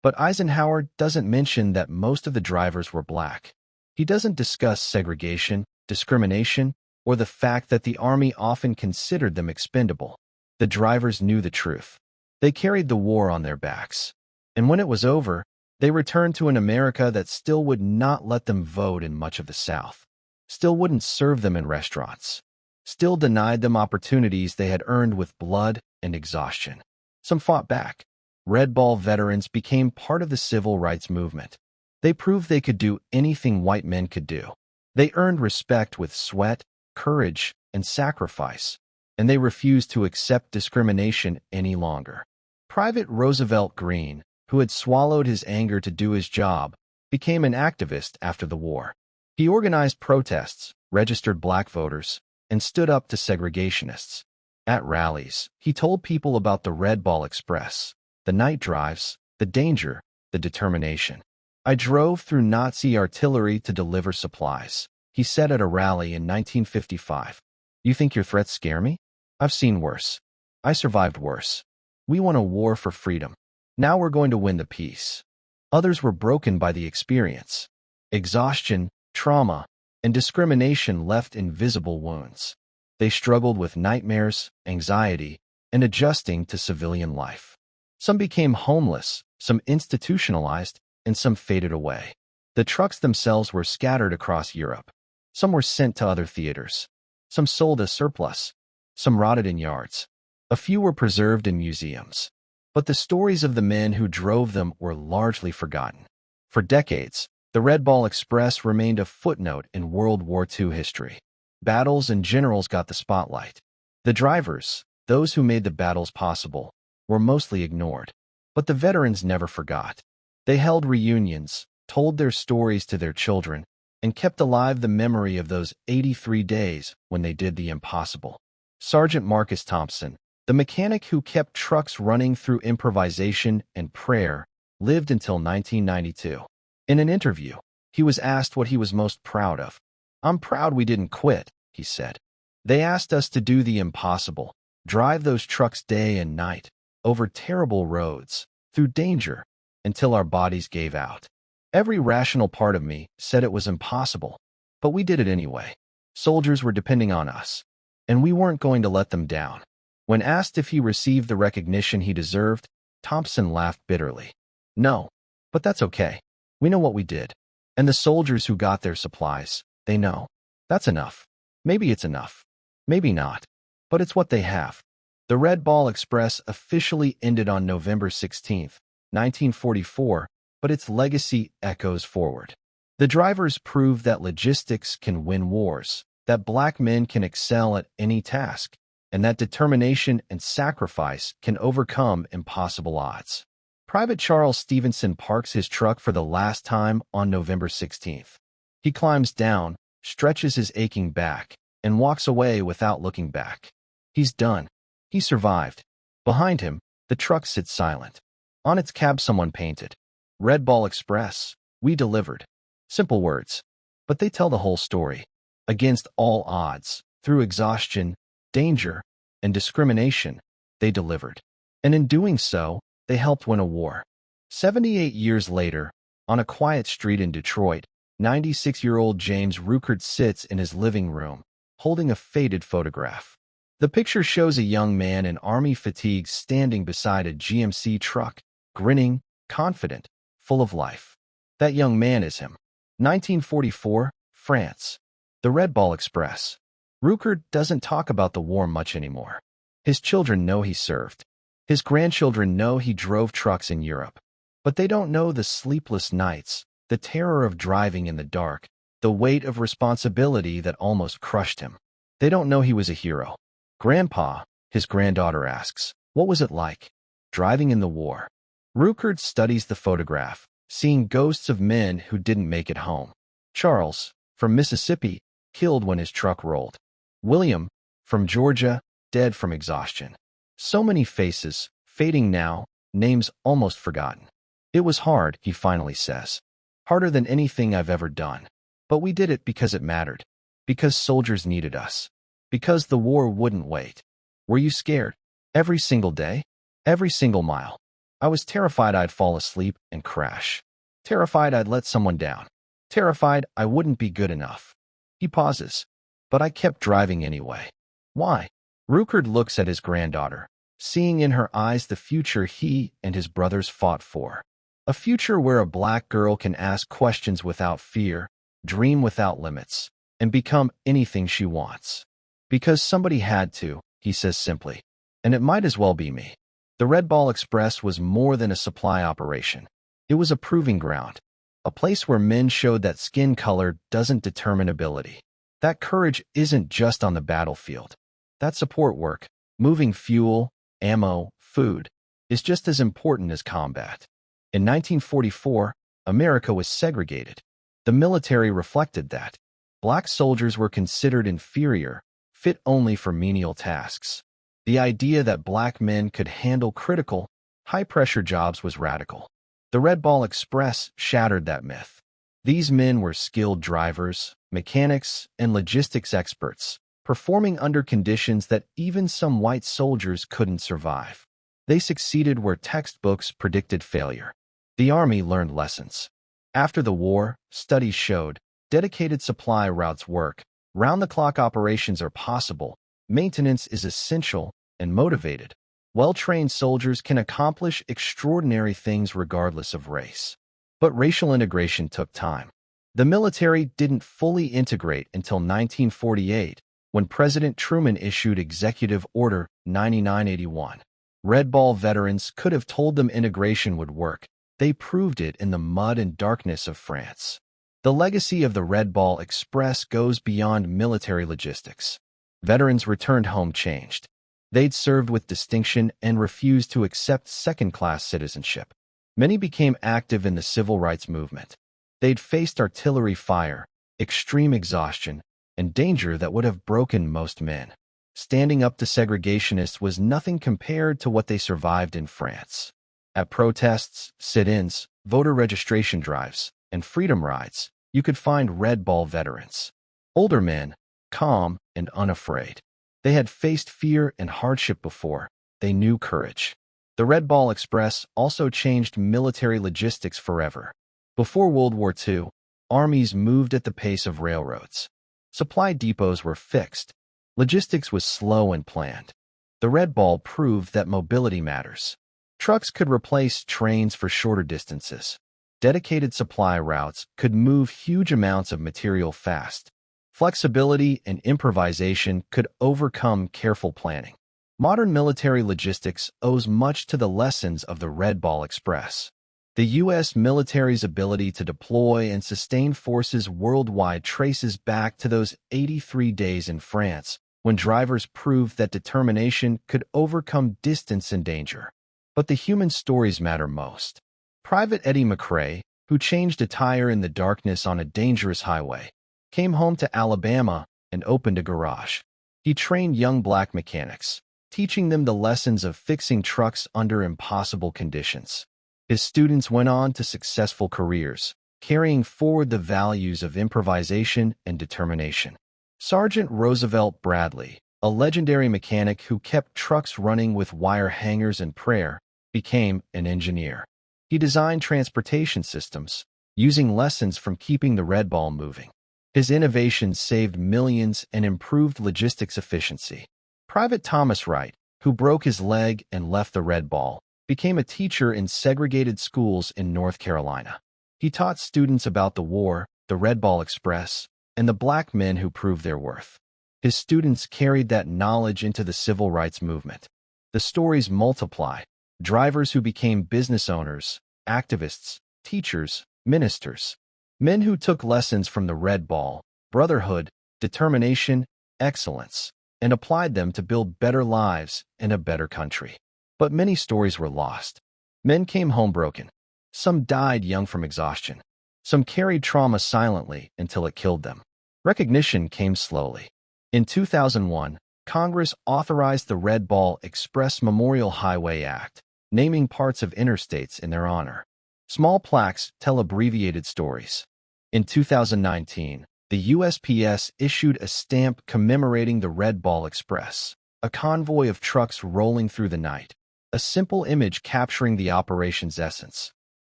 But Eisenhower doesn't mention that most of the drivers were black. He doesn't discuss segregation, discrimination, or the fact that the Army often considered them expendable. The drivers knew the truth. They carried the war on their backs. And when it was over, they returned to an America that still would not let them vote in much of the South, still wouldn't serve them in restaurants, still denied them opportunities they had earned with blood and exhaustion. Some fought back. Red Ball veterans became part of the civil rights movement. They proved they could do anything white men could do. They earned respect with sweat, courage, and sacrifice, and they refused to accept discrimination any longer. Private Roosevelt Greene, who had swallowed his anger to do his job, became an activist after the war. He organized protests, registered black voters, and stood up to segregationists. At rallies, he told people about the Red Ball Express, the night drives, the danger, the determination. "I drove through Nazi artillery to deliver supplies," he said at a rally in 1955. "You think your threats scare me? I've seen worse. I survived worse. We won a war for freedom. Now we're going to win the peace." Others were broken by the experience. Exhaustion, trauma, and discrimination left invisible wounds. They struggled with nightmares, anxiety, and adjusting to civilian life. Some became homeless, some institutionalized, and some faded away. The trucks themselves were scattered across Europe. Some were sent to other theaters. Some sold as surplus. Some rotted in yards. A few were preserved in museums. But the stories of the men who drove them were largely forgotten. For decades, the Red Ball Express remained a footnote in World War II history. Battles and generals got the spotlight. The drivers, those who made the battles possible, were mostly ignored. But the veterans never forgot. They held reunions, told their stories to their children, and kept alive the memory of those 83 days when they did the impossible. Sergeant Marcus Thompson, the mechanic who kept trucks running through improvisation and prayer, lived until 1992. In an interview, he was asked what he was most proud of. "I'm proud we didn't quit," he said. "They asked us to do the impossible, drive those trucks day and night, over terrible roads, through danger, until our bodies gave out. Every rational part of me said it was impossible, but we did it anyway. Soldiers were depending on us, and we weren't going to let them down." When asked if he received the recognition he deserved, Thompson laughed bitterly. "No, but that's okay. We know what we did. And the soldiers who got their supplies, they know. That's enough. Maybe it's enough. Maybe not. But it's what they have." The Red Ball Express officially ended on November 16, 1944, but its legacy echoes forward. The drivers proved that logistics can win wars, that black men can excel at any task, and that determination and sacrifice can overcome impossible odds. Private Charles Stevenson parks his truck for the last time on November 16th. He climbs down, stretches his aching back, and walks away without looking back. He's done. He survived. Behind him, the truck sits silent. On its cab someone painted, "Red Ball Express, we delivered." Simple words, but they tell the whole story. Against all odds, through exhaustion, danger, and discrimination, they delivered. And in doing so, they helped win a war. 78 years later, on a quiet street in Detroit, 96-year-old James Ruckert sits in his living room, holding a faded photograph. The picture shows a young man in army fatigues standing beside a GMC truck, grinning, confident, full of life. That young man is him. 1944, France. The Red Ball Express. Ruckert doesn't talk about the war much anymore. His children know he served. His grandchildren know he drove trucks in Europe. But they don't know the sleepless nights, the terror of driving in the dark, the weight of responsibility that almost crushed him. They don't know he was a hero. Grandpa, his granddaughter asks, what was it like, driving in the war? Ruckert studies the photograph, seeing ghosts of men who didn't make it home. Charles, from Mississippi, killed when his truck rolled. William, from Georgia, dead from exhaustion. So many faces, fading now, names almost forgotten. It was hard, he finally says. Harder than anything I've ever done. But we did it because it mattered. Because soldiers needed us. Because the war wouldn't wait. Were you scared? Every single day? Every single mile. I was terrified I'd fall asleep and crash. Terrified I'd let someone down. Terrified I wouldn't be good enough. He pauses. But I kept driving anyway. Why? Ruckert looks at his granddaughter, seeing in her eyes the future he and his brothers fought for. A future where a black girl can ask questions without fear, dream without limits, and become anything she wants. Because somebody had to, he says simply. And it might as well be me. The Red Ball Express was more than a supply operation. It was a proving ground. A place where men showed that skin color doesn't determine ability. That courage isn't just on the battlefield. That support work, moving fuel, ammo, food, is just as important as combat. In 1944, America was segregated. The military reflected that. Black soldiers were considered inferior, fit only for menial tasks. The idea that black men could handle critical, high-pressure jobs was radical. The Red Ball Express shattered that myth. These men were skilled drivers, mechanics, and logistics experts, performing under conditions that even some white soldiers couldn't survive. They succeeded where textbooks predicted failure. The Army learned lessons. After the war, studies showed dedicated supply routes work, round-the-clock operations are possible, maintenance is essential, and motivated. Well-trained soldiers can accomplish extraordinary things regardless of race. But racial integration took time. The military didn't fully integrate until 1948, when President Truman issued Executive Order 9981. Red Ball veterans could have told them integration would work. They proved it in the mud and darkness of France. The legacy of the Red Ball Express goes beyond military logistics. Veterans returned home changed. They'd served with distinction and refused to accept second-class citizenship. Many became active in the civil rights movement. They'd faced artillery fire, extreme exhaustion, and danger that would have broken most men. Standing up to segregationists was nothing compared to what they survived in France. At protests, sit-ins, voter registration drives, and freedom rides, you could find Red Ball veterans. Older men, calm and unafraid. They had faced fear and hardship before. They knew courage. The Red Ball Express also changed military logistics forever. Before World War II, armies moved at the pace of railroads. Supply depots were fixed. Logistics was slow and planned. The Red Ball proved that mobility matters. Trucks could replace trains for shorter distances. Dedicated supply routes could move huge amounts of material fast. Flexibility and improvisation could overcome careful planning. Modern military logistics owes much to the lessons of the Red Ball Express. The U.S. military's ability to deploy and sustain forces worldwide traces back to those 83 days in France, when drivers proved that determination could overcome distance and danger. But the human stories matter most. Private Eddie McRae, who changed a tire in the darkness on a dangerous highway, came home to Alabama and opened a garage. He trained young black mechanics, teaching them the lessons of fixing trucks under impossible conditions. His students went on to successful careers, carrying forward the values of improvisation and determination. Sergeant Roosevelt Bradley, a legendary mechanic who kept trucks running with wire hangers and prayer, became an engineer. He designed transportation systems, using lessons from keeping the Red Ball moving. His innovations saved millions and improved logistics efficiency. Private Thomas Wright, who broke his leg and left the Red Ball, became a teacher in segregated schools in North Carolina. He taught students about the war, the Red Ball Express, and the black men who proved their worth. His students carried that knowledge into the civil rights movement. The stories multiply. Drivers who became business owners, activists, teachers, ministers. Men who took lessons from the Red Ball, brotherhood, determination, excellence, and applied them to build better lives and a better country. But many stories were lost. Men came home broken. Some died young from exhaustion. Some carried trauma silently until it killed them. Recognition came slowly. In 2001, Congress authorized the Red Ball Express Memorial Highway Act, naming parts of interstates in their honor. Small plaques tell abbreviated stories. In 2019, the USPS issued a stamp commemorating the Red Ball Express, a convoy of trucks rolling through the night, a simple image capturing the operation's essence.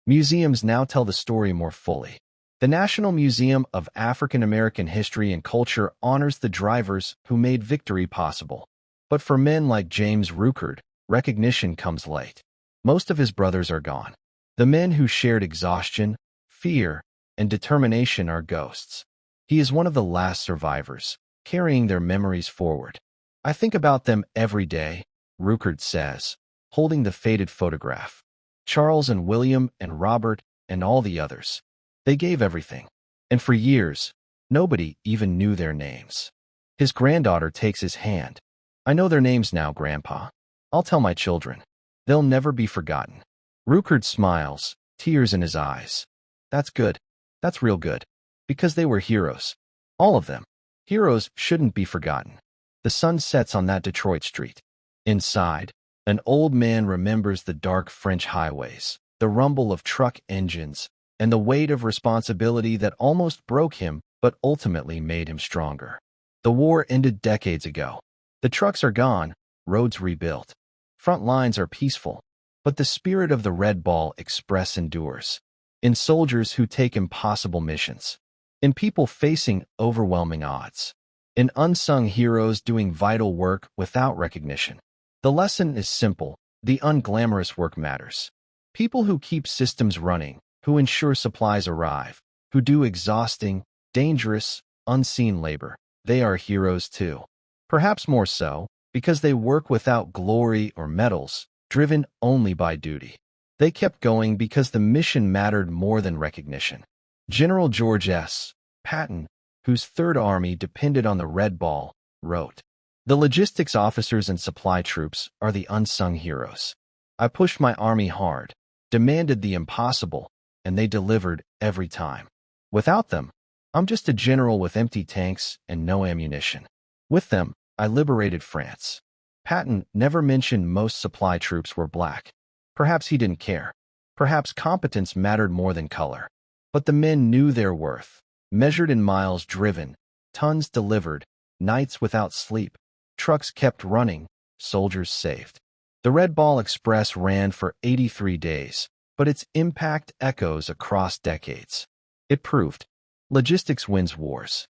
Museums now tell the story more fully. The National Museum of African American History and Culture honors the drivers who made victory possible. But for men like James Ruckert, recognition comes late. Most of his brothers are gone. The men who shared exhaustion, fear, and determination are ghosts. He is one of the last survivors, carrying their memories forward. I think about them every day, Ruckert says, holding the faded photograph. Charles and William and Robert and all the others. They gave everything. And for years, nobody even knew their names. His granddaughter takes his hand. I know their names now, Grandpa. I'll tell my children. They'll never be forgotten. Ruckert smiles, tears in his eyes. That's good. That's real good. Because they were heroes. All of them. Heroes shouldn't be forgotten. The sun sets on that Detroit street. Inside, an old man remembers the dark French highways, the rumble of truck engines, and the weight of responsibility that almost broke him but ultimately made him stronger. The war ended decades ago. The trucks are gone, roads rebuilt. Front lines are peaceful, but the spirit of the Red Ball Express endures. In soldiers who take impossible missions. In people facing overwhelming odds. In unsung heroes doing vital work without recognition. The lesson is simple. The unglamorous work matters. People who keep systems running, who ensure supplies arrive, who do exhausting, dangerous, unseen labor, they are heroes too. Perhaps more so, because they work without glory or medals, driven only by duty. They kept going because the mission mattered more than recognition. General George S. Patton, whose Third Army depended on the Red Ball, wrote, "The logistics officers and supply troops are the unsung heroes. I pushed my army hard, demanded the impossible, and they delivered every time. Without them, I'm just a general with empty tanks and no ammunition. With them, I liberated France." Patton never mentioned most supply troops were black. Perhaps he didn't care. Perhaps competence mattered more than color. But the men knew their worth, measured in miles driven, tons delivered, nights without sleep. Trucks kept running, soldiers saved. The Red Ball Express ran for 83 days, but its impact echoes across decades. It proved, logistics wins wars.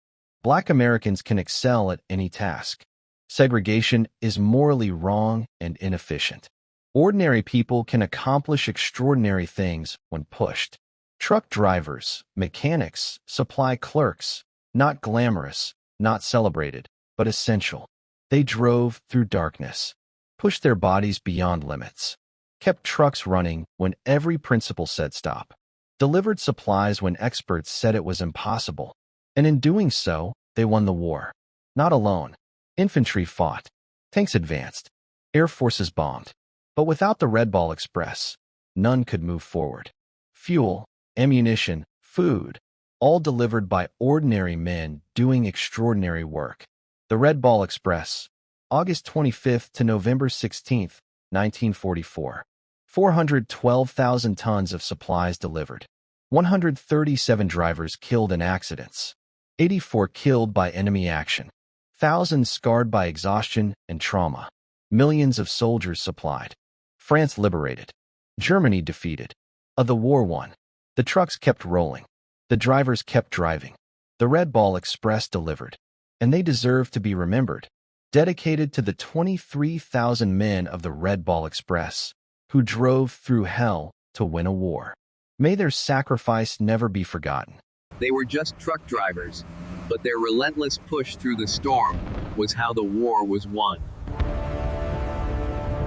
Black Americans can excel at any task. Segregation is morally wrong and inefficient. Ordinary people can accomplish extraordinary things when pushed. Truck drivers, mechanics, supply clerks, not glamorous, not celebrated, but essential. They drove through darkness, pushed their bodies beyond limits, kept trucks running when every principle said stop, delivered supplies when experts said it was impossible, and in doing so, they won the war. Not alone. Infantry fought, tanks advanced, air forces bombed. But without the Red Ball Express, none could move forward. Fuel, ammunition, food, all delivered by ordinary men doing extraordinary work. The Red Ball Express, August 25th to November 16th, 1944. 412,000 tons of supplies delivered. 137 drivers killed in accidents. 84 killed by enemy action. Thousands scarred by exhaustion and trauma. Millions of soldiers supplied. France liberated. Germany defeated. The war won. The trucks kept rolling. The drivers kept driving. The Red Ball Express delivered. And they deserve to be remembered. Dedicated to the 23,000 men of the Red Ball Express, who drove through hell to win a war. May their sacrifice never be forgotten. They were just truck drivers, but their relentless push through the storm was how the war was won.